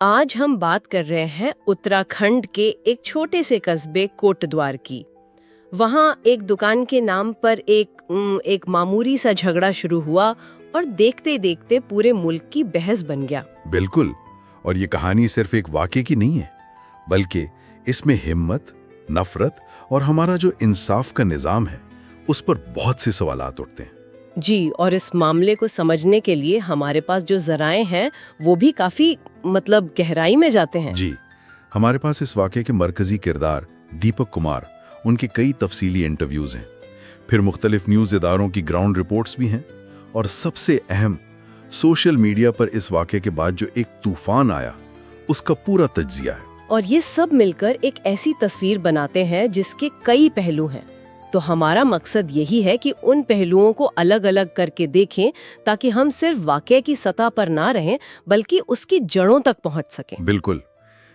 आज हम बात कर रहे हैं उत्तराखंड के एक छोटे से कस्बे कोटद्वार की। वहाँ एक दुकान के नाम पर एक मामूली सा झगड़ा शुरू हुआ और देखते देखते पूरे मुल्क की बहस बन गया। बिल्कुल। और ये कहानी सिर्फ एक वाक़े की नहीं है, बल्कि इसमें हिम्मत, नफरत और हमारा जो इंसाफ का निज़ाम है, उस पर बहुत से सवालात उठते हैं। जी, और इस मामले को समझने के लिए हमारे पास जो ज़राए हैं वो भी काफी गहराई में जाते हैं। जी, हमारे पास इस वाक़े के मरकजी किरदार दीपक कुमार, उनके कई तफसीली इंटरव्यूज़ हैं, फिर मुख्तलिफ न्यूज़ इदारों की ग्राउंड रिपोर्ट्स भी हैं, और सबसे अहम, सोशल मीडिया पर इस वाक़े के बाद जो एक तूफान आया, उसका पूरा तज्जिया है। और ये सब मिलकर एक ऐसी तस्वीर बनाते हैं जिसके कई पहलू हैं। तो हमारा मकसद यही है कि उन पहलुओं को अलग अलग करके देखें, ताकि हम सिर्फ वाक़े की सतह पर ना रहें बल्कि उसकी जड़ों तक पहुंच सकें। बिल्कुल।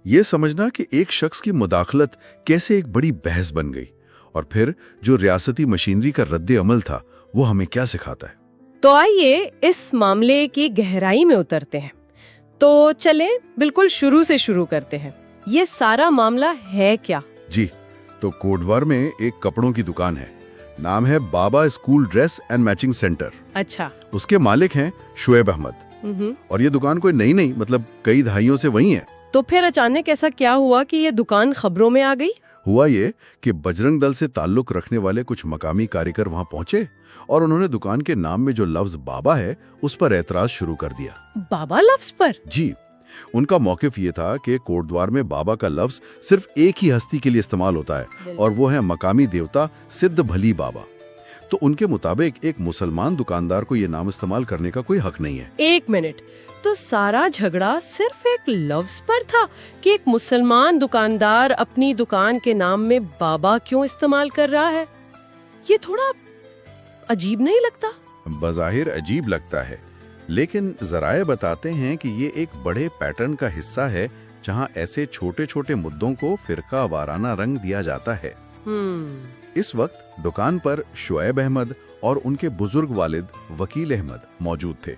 ये समझना कि एक शख्स की मुदाखलत कैसे एक बड़ी बहस बन गई, और फिर जो रियासती मशीनरी का रद्द अमल था, वो हमें क्या सिखाता है। तो आइए इस मामले की गहराई में उतरते हैं। तो चलें बिल्कुल शुरू से शुरू करते हैं। ये सारा मामला है क्या? जी, तो कोटद्वार में एक कपड़ों की दुकान है, नाम है Baba school dress and matching centre. अच्छा। उसके मालिक हैं शुएब अहमद, और ये दुकान कोई नई नहीं, कई दहाइयों से वही है। तो फिर अचानक ऐसा क्या हुआ कि ये दुकान खबरों में आ गई? हुआ ये कि बजरंग दल से ताल्लुक रखने वाले कुछ मकामी कारीगर वहां पहुंचे, और उन्होंने दुकान के नाम में जो लफ्ज बाबा है, उस पर एतराज शुरू कर दिया। बाबा लफ्ज पर? जी, उनका मौकिफ ये था कि कोटद्वार में बाबा का लफ्ज सिर्फ एक ही हस्ती के लिए इस्तेमाल होता है, और वो है मकामी देवता सिद्ध भली बाबा। तो उनके मुताबिक एक मुसलमान दुकानदार को ये नाम इस्तेमाल करने का कोई हक नहीं है। एक मिनट, तो सारा झगड़ा सिर्फ एक लफ्ज पर था कि एक मुसलमान दुकानदार अपनी दुकान के नाम में बाबा क्यों इस्तेमाल कर रहा है? ये थोड़ा अजीब नहीं लगता? बज़ाहिर अजीब लगता है, लेकिन जराए बताते हैं कि ये एक बड़े पैटर्न का हिस्सा है, जहां ऐसे छोटे छोटे मुद्दों को फिरका वाराना रंग दिया जाता है। इस वक्त दुकान पर शुएब अहमद और उनके बुजुर्ग वालिद वकील अहमद मौजूद थे।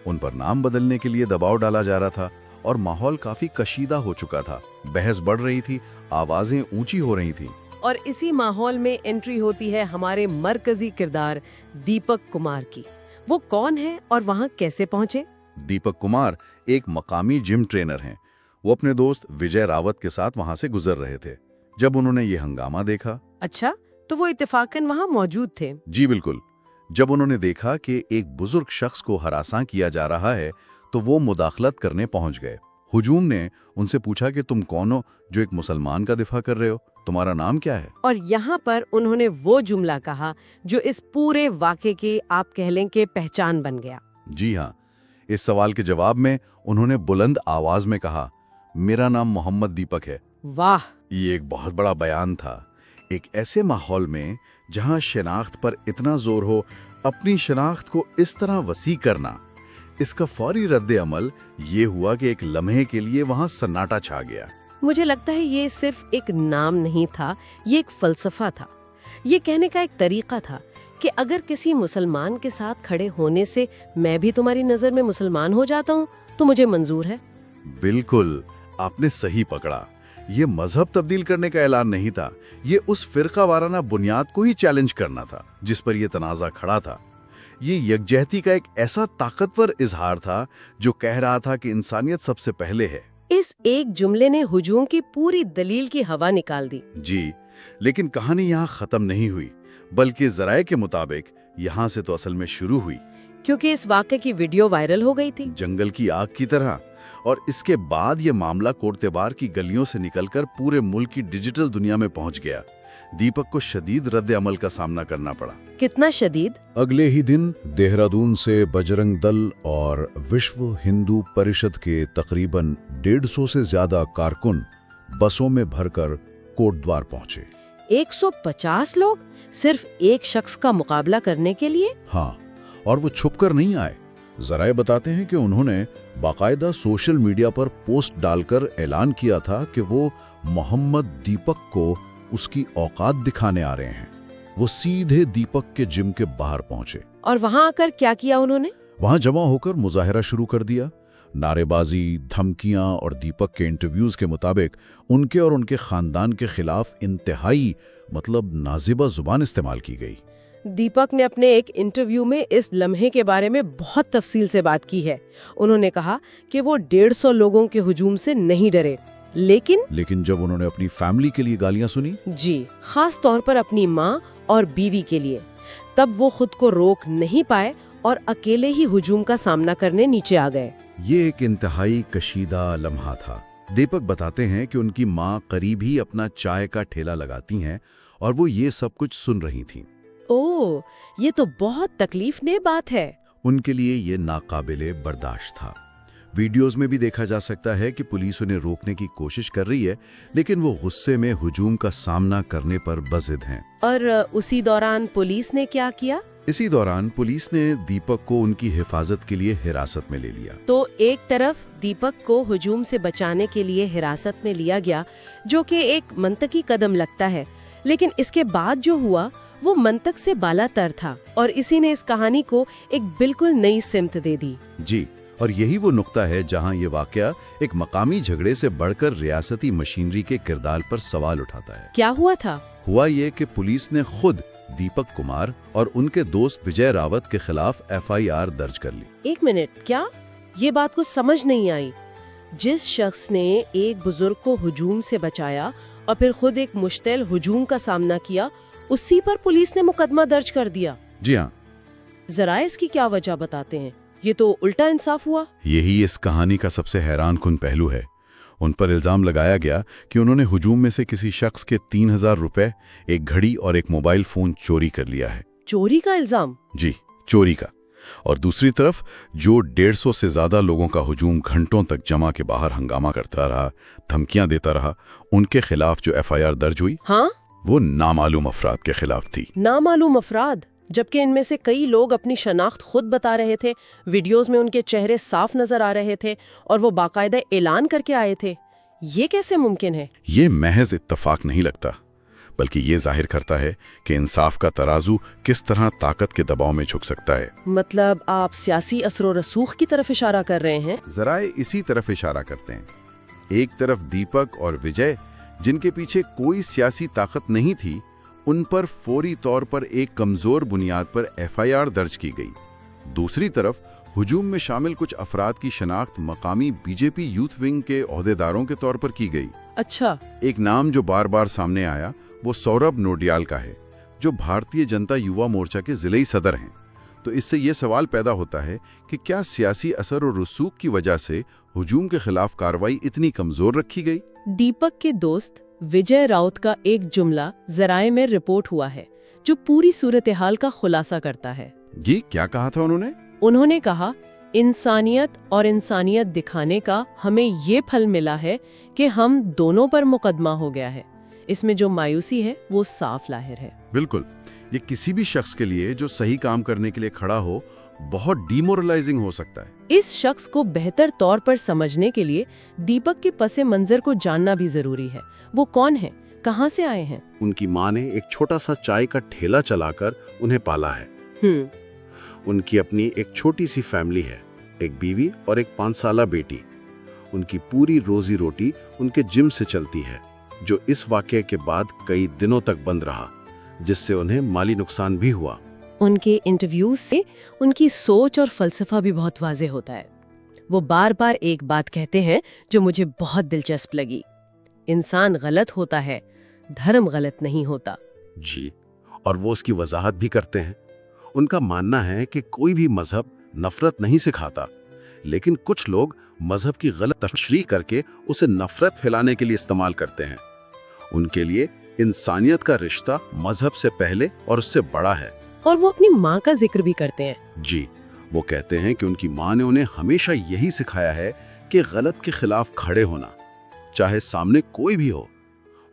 उन पर नाम बदलने के लिए दबाव डाला जा रहा था, और माहौल काफी कशीदा हो चुका था। बहस बढ़ रही थी, आवाजें ऊंची हो रही थीं। और इसी माहौल में एंट्री होती है हमारे मरकजी किरदार दीपक कुमार की। वो कौन है और वहाँ कैसे पहुँचे? दीपक कुमार एक मकामी जिम ट्रेनर हैं। वो अपने दोस्त विजय रावत के साथ वहां से गुजर रहे थे जब उन्होंने ये हंगामा देखा। अच्छा, तो वो इत्तेफाकन वहाँ मौजूद थे? जी बिल्कुल। जब उन्होंने देखा कि एक बुजुर्ग शख्स को हरासा किया जा रहा है, तो वो मुदाखलत करने पहुंच गए। हुजूम ने उनसे पूछा कि तुम कौन हो जो एक मुसलमान का दिफा कर रहे हो, तुम्हारा नाम क्या है? और यहाँ पर उन्होंने वो जुमला कहा जो इस पूरे वाक़े के, आप कह लें कि, पहचान बन गया। जी हाँ, इस सवाल के जवाब में उन्होंने बुलंद आवाज में कहा, मेरा नाम मोहम्मद दीपक है। वाह! ये एक बहुत बड़ा बयान था। एक ऐसे माहौल में जहां शनाख्त पर इतना जोर हो, अपनी शनाख्त को इस तरह वसी करना, इसका फौरी रद्द अमल ये हुआ कि एक लम्हे के लिए वहां सन्नाटा छा गया। मुझे लगता है ये सिर्फ एक नाम नहीं था, ये एक फलसफा था। ये कहने का एक तरीका था कि अगर किसी मुसलमान के साथ खड़े होने से मैं भी तुम्हारी नजर में मुसलमान हो जाता हूँ, तो मुझे मंजूर है। बिल्कुल, आपने सही पकड़ा। ये मजहब तब्दील करने का ऐलान नहीं था, ये उस फिरका वाराना बुनियाद को ही चैलेंज करना था जिस पर यह तनाज़ा खड़ा था। ये यकजहती का एक ऐसा ताकतवर इजहार था जो कह रहा था कि इंसानियत सबसे पहले है। इस एक जुमले ने हुजूम की पूरी दलील की हवा निकाल दी। जी, लेकिन कहानी यहाँ खत्म नहीं हुई, बल्कि जराए के मुताबिक यहाँ से तो असल में शुरू हुई। क्योंकि इस वाक़े की वीडियो वायरल हो गई थी, जंगल की आग की तरह। और इसके बाद ये मामला कोटद्वार की गलियों से निकलकर पूरे मुल्क की डिजिटल दुनिया में पहुंच गया। दीपक को शदीद रद्द अमल का सामना करना पड़ा। कितना शदीद? अगले ही दिन देहरादून से बजरंग दल और विश्व हिंदू परिषद के तकरीबन 150 से ज्यादा कारकुन बसों में भरकर कोटद्वार पहुंचे। 150 लोग सिर्फ एक शख्स का मुकाबला करने के लिए? हाँ, और वो छुपकर नहीं आए। जराए बताते हैं कि उन्होंने बाकायदा सोशल मीडिया पर पोस्ट डालकर ऐलान किया था कि वो मोहम्मद दीपक को उसकी औकात दिखाने आ रहे हैं। वो सीधे दीपक के जिम के बाहर पहुंचे। और वहां आकर क्या किया उन्होंने? वहां जमा होकर मुजाहिरा शुरू कर दिया। नारेबाजी, धमकियां और दीपक के इंटरव्यूज के मुताबिक उनके और उनके खानदान के खिलाफ इंतहाई नाजिबा जुबान इस्तेमाल की गई। दीपक ने अपने एक इंटरव्यू में इस लम्हे के बारे में बहुत तफसील से बात की है। उन्होंने कहा कि वो 150 लोगों के हुजूम से नहीं डरे, लेकिन जब उन्होंने अपनी फैमिली के लिए गालियां सुनी, जी, खास तौर पर अपनी माँ और बीवी के लिए, तब वो खुद को रोक नहीं पाए और अकेले ही हुजूम का सामना करने नीचे आ गए। ये एक इंतहाई कशीदा लम्हा था। दीपक बताते हैं कि उनकी माँ करीब ही अपना चाय का ठेला लगाती हैं और वो ये सब कुछ सुन रही थीं। ओह, ये तो बहुत तकलीफदेह बात है। उनके लिए ये नाकाबिले बर्दाश्त था। वीडियोस में भी देखा जा सकता है कि पुलिस उन्हें रोकने की कोशिश कर रही है, लेकिन वो गुस्से में हुजूम का सामना करने पर बज़िद हैं। और उसी दौरान पुलिस ने क्या किया? इसी दौरान पुलिस ने दीपक को उनकी हिफाजत के लिए हिरासत में ले लिया। तो एक तरफ दीपक को हुजूम से बचाने के लिए हिरासत में लिया गया, जो कि एक मंतकी कदम लगता है, लेकिन इसके बाद जो हुआ वो मंतक से बालातर था और इसी ने इस कहानी को एक बिल्कुल नई सिमत दे दी। जी, और यही वो नुक्ता है जहां ये वाकया एक मकामी झगड़े से बढ़कर रियासती मशीनरी के किरदार पर सवाल उठाता है। क्या हुआ था? हुआ ये कि पुलिस ने खुद दीपक कुमार और उनके दोस्त विजय रावत के खिलाफ FIR दर्ज कर ली। एक मिनट, क्या? ये बात को समझ नहीं आई। जिस शख्स ने एक बुजुर्ग को हुजूम से बचाया और फिर खुद एक मुश्तिल हुजूम का सामना किया, उसी पर पुलिस ने मुकदमा दर्ज कर दिया। जी हाँ। जरा इसकी क्या वजह बताते हैं? ये तो उल्टा इंसाफ हुआ। यही इस कहानी का सबसे हैरानकुन पहलू है। उन पर इल्जाम लगाया गया कि उन्होंने हुजूम में से किसी शख्स के 3000 रुपए, एक घड़ी और एक मोबाइल फोन चोरी कर लिया है। चोरी का इल्जाम? जी, चोरी का। और दूसरी तरफ जो 150 से ज्यादा लोगों का हुजूम घंटों तक जमा के बाहर हंगामा करता रहा, धमकियां देता रहा, उनके खिलाफ जो FIR दर्ज हुई, हाँ, वो नामालूम अफराद के खिलाफ थी। नामालूम अफराद, जबकि इनमें से कई लोग अपनी शनाख्त खुद बता रहे थे, वीडियोस में उनके चेहरे साफ नजर आ रहे थे और वो बाकायदा ऐलान करके आए थे। ये कैसे मुमकिन है? ये महज इत्तफाक नहीं लगता, बल्कि ये जाहिर करता है कि इंसाफ का तराजू किस तरह ताकत के दबाव में झुक सकता है। मतलब आप सियासी असर रसूख की तरफ इशारा कर रहे हैं? जराए इसी तरफ इशारा करते हैं। एक तरफ दीपक और विजय, जिनके पीछे कोई सियासी ताकत नहीं थी, उन पर फौरी तौर पर एक कमजोर बुनियाद पर FIR दर्ज की गई। दूसरी तरफ हुजूम में शामिल कुछ अफराद की शनाख्त मकामी BJP यूथ विंग के ओहदेदारों के तौर पर की गई। अच्छा। एक नाम जो बार बार सामने आया वो सौरभ नोडियाल का है, जो भारतीय जनता युवा मोर्चा के जिले सदर हैं। तो इससे ये सवाल पैदा होता है कि क्या सियासी असर और रसूख की वजह से हुजूम के खिलाफ कार्रवाई इतनी कमजोर रखी गई? दीपक के दोस्त विजय राउत का एक जुमला जराए में रिपोर्ट हुआ है, जो पूरी सूरत हाल का खुलासा करता है। जी, क्या कहा था उन्होंने? उन्होंने कहा, इंसानियत और इंसानियत दिखाने का हमें ये फल मिला है कि हम दोनों पर मुकदमा हो गया है। इसमें जो मायूसी है वो साफ लाहिर है। बिल्कुल, ये किसी भी शख्स के लिए जो सही काम करने के लिए खड़ा हो बहुत डिमोरलाइजिंग हो सकता है। इस शख्स को बेहतर तौर पर समझने के लिए दीपक के पसे मंजर को जानना भी जरूरी है। वो कौन है, कहां से आए हैं? उनकी माँ ने एक छोटा सा चाय का ठेला चलाकर उन्हें पाला है। उनकी अपनी एक छोटी सी फैमिली है, एक बीवी और एक 5 साला बेटी। उनकी पूरी रोजी रोटी उनके जिम से चलती है, जो इस वाकये के बाद कई दिनों तक बंद रहा, जिससे उन्हें माली नुकसान भी हुआ। उनके इंटरव्यूज से उनकी सोच और फलसफा भी बहुत वाज़ेह होता है। वो बार बार एक बात कहते हैं जो मुझे बहुत दिलचस्प लगी, इंसान गलत होता है, धर्म गलत नहीं होता। जी, और वो उसकी वजाहत भी करते हैं। उनका मानना है कि कोई भी मजहब नफरत नहीं सिखाता, लेकिन कुछ लोग मजहब की गलत तशरीह करके उसे नफरत फैलाने के लिए इस्तेमाल करते हैं। उनके लिए इंसानियत का रिश्ता मजहब से पहले और उससे बड़ा है। और वो अपनी माँ का जिक्र भी करते हैं। जी, वो कहते हैं कि उनकी माँ ने उन्हें हमेशा यही सिखाया है कि गलत के खिलाफ खड़े होना, चाहे सामने कोई भी हो।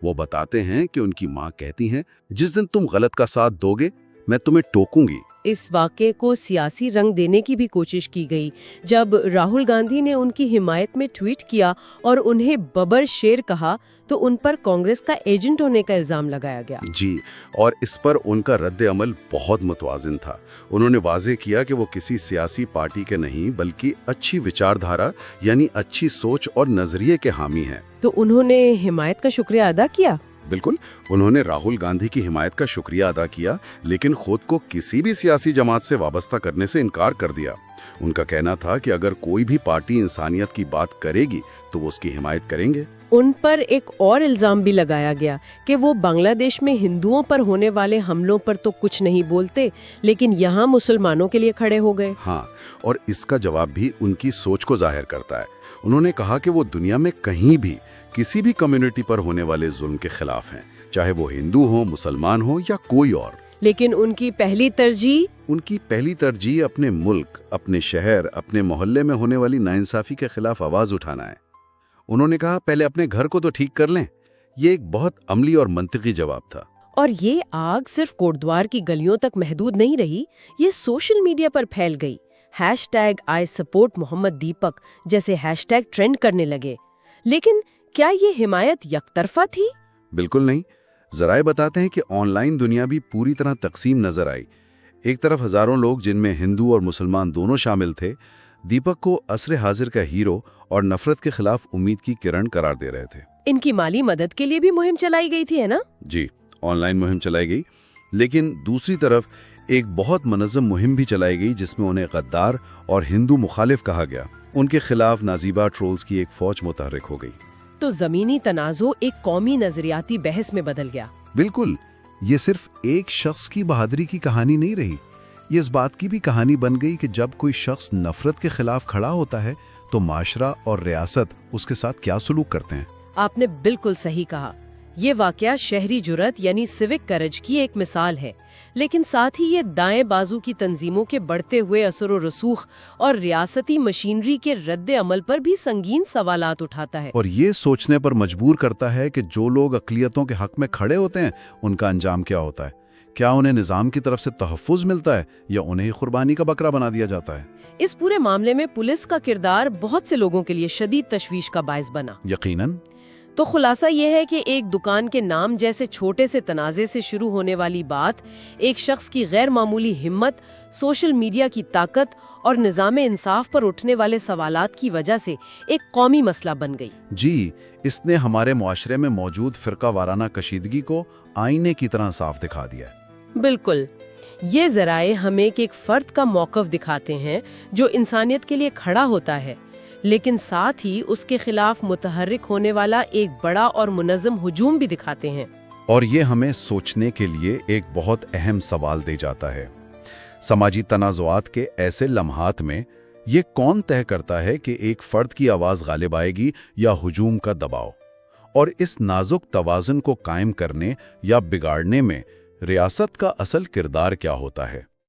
वो बताते हैं कि उनकी माँ कहती हैं, जिस दिन तुम गलत का साथ दोगे मैं तुम्हें टोकूंगी। इस वाक़ये को सियासी रंग देने की भी कोशिश की गई जब राहुल गांधी ने उनकी हिमायत में ट्वीट किया और उन्हें बबर शेर कहा तो उन पर कांग्रेस का एजेंट होने का इल्जाम लगाया गया। जी, और इस पर उनका रद्द अमल बहुत मुतवाज़िन था। उन्होंने वाज़ेह किया कि वो किसी सियासी पार्टी के नहीं बल्कि अच्छी विचारधारा यानी अच्छी सोच और नजरिए के हामी हैं। तो उन्होंने हिमायत का शुक्रिया अदा किया? बिल्कुल, उन्होंने राहुल गांधी की हिमायत का शुक्रिया अदा किया, लेकिन खुद को किसी भी सियासी जमात से वाबस्ता करने से इनकार कर दिया। उनका कहना था कि अगर कोई भी पार्टी इंसानियत की बात करेगी तो वो उसकी हिमायत करेंगे। उन पर एक और इल्जाम भी लगाया गया कि वो बांग्लादेश में हिंदुओं पर होने वाले हमलों पर तो कुछ नहीं बोलते, लेकिन यहाँ मुसलमानों के लिए खड़े हो गए। हाँ, और इसका जवाब भी उनकी सोच को जाहिर करता है। उन्होंने कहा कि वो दुनिया में कहीं भी किसी भी कम्युनिटी पर होने वाले जुल्म के खिलाफ हैं, चाहे वो हिंदू हो, मुसलमान हो या कोई और। लेकिन उनकी पहली तरजीह अपने मुल्क, अपने शहर, अपने मोहल्ले में होने वाली नाइंसाफी के खिलाफ आवाज उठाना है। उन्होंने कहा पहले अपने घर को तो ठीक कर लें। ये एक बहुत अमली और मंतिकी जवाब था। और ये आग सिर्फ कोटद्वार की गलियों तक महदूद नहीं रही, ये सोशल मीडिया पर फैल गई। #I support मोहम्मद दीपक जैसे हैशटैग ट्रेंड करने लगे। लेकिन क्या ये हिमायत यकतरफा थी? बिल्कुल नहीं। जराए बताते हैं कि ऑनलाइन दुनिया भी पूरी तरह तकसीम नजर आई। एक तरफ हजारों लोग जिनमें हिंदू और मुसलमान दोनों शामिल थे दीपक को असरे हाजिर का हीरो और नफरत के खिलाफ उम्मीद की किरण करार दे रहे थे। इनकी माली मदद के लिए भी मुहिम चलाई गई थी, है ना? जी, ऑनलाइन मुहिम चलाई गई, लेकिन दूसरी तरफ एक बहुत मनज़्ज़म मुहिम भी चलाई गई जिसमें उन्हें गद्दार और हिंदू मुखालिफ कहा गया। उनके खिलाफ नाजीबा ट्रोल्स की एक फौज मुतहर्रिक हो गई। तो जमीनी तनाज़ो एक कौमी नजरियाती बहस में बदल गया। बिल्कुल, ये सिर्फ एक शख्स की बहादुरी की कहानी नहीं रही, ये इस बात की भी कहानी बन गई कि जब कोई शख्स नफरत के खिलाफ खड़ा होता है तो माशरा और रियासत उसके साथ क्या सलूक करते हैं। आपने बिल्कुल सही कहा। ये वाकया शहरी जुर्रत यानी सिविक करज की एक मिसाल है, लेकिन साथ ही ये दाएं बाजू की तंजीमों के बढ़ते हुए असर और रसूख और रियासती मशीनरी के रद्द अमल पर भी संगीन सवालात उठाता है। और ये सोचने पर मजबूर करता है कि जो लोग अक़लियतों के हक में खड़े होते हैं उनका अंजाम क्या होता है। क्या उन्हें निज़ाम की तरफ से तहफ़्फ़ुज़ मिलता है या उन्हें ही कुर्बानी का बकरा बना दिया जाता है। इस पूरे मामले में पुलिस का किरदार बहुत से लोगों के लिए शदीद तशवीश का बायस बना। यकीनन। तो खुलासा ये है कि एक दुकान के नाम जैसे छोटे से तनाज़े से शुरू होने वाली बात एक शख्स की गैर मामूली हिम्मत, सोशल मीडिया की ताकत और निज़ाम इंसाफ पर उठने वाले सवालात की वजह से एक कौमी मसला बन गई। जी, इसने हमारे मुआशरे में मौजूद फ़िरका वाराना कशीदगी को आईने की तरह साफ दिखा दिया है। बिल्कुल, ये ज़राए हमें एक फ़र्द का मौक़िफ़ दिखाते हैं जो इंसानियत के लिए खड़ा होता है, लेकिन साथ ही उसके खिलाफ मुतहर्रिक होने वाला एक बड़ा और मुनज़्ज़म हुजूम भी दिखाते हैं। और ये हमें सोचने के लिए एक बहुत अहम सवाल दे जाता है। समाजी तनाज़ुआत के ऐसे लम्हात में ये कौन तय करता है कि एक फ़र्द की आवाज़ गालिब आएगी या हुजूम का दबाव? और इस नाजुक तवाज़ुन को कायम करने या बिगाड़ने में रियासत का असल किरदार क्या होता है?